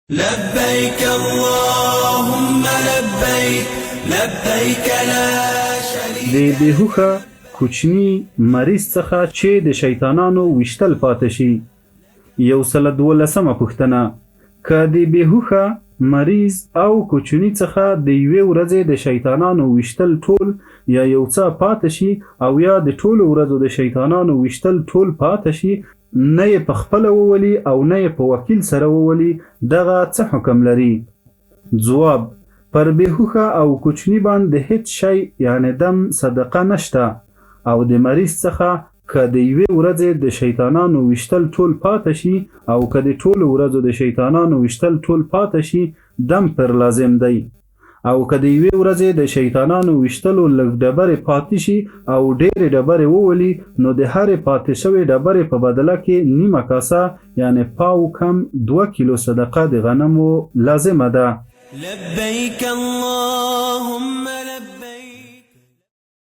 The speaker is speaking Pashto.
لبيك اللهم لبيك لبيك لا شريك. د بیهوخه کوچنی مریض څخه چې د شیطانانو وشتل پاتې شي. 112مه پوښتنه: که د بیهوخه مریض او کوچنی څخه د یوې ورځې د شیطانانو وشتل ټول یا یو څه پاتې شي او یا د ټولو ورځو د شیطانانو وشتل ټول پاتې شي، نه یې په خپله وولي او نه یې په وکیل سره وولي، دغه څه حکم لري؟ ځواب: پر بیهوخه او کوچني باندې هیڅ شی یعنی دم صدقه نشته، او د مریض څخه که د یوې ورځې د شیطانانو وشتل ټول پاتې شي او که د ټولو ورځو د شیطانانو وشتل ټول پاتې شي، دم پر لازم دی. او که د یوې ورځې د شیطانانو وشتلو لږ ډبرې پاتې شي او ډېرې ډبرې وولي، نو د هرې پاتې شوې ډبرې په بدله کې نیمه کاسه یعنی پاو کم 2 کیلو صدقه د غنمو لازمه ده. لبيك اللهم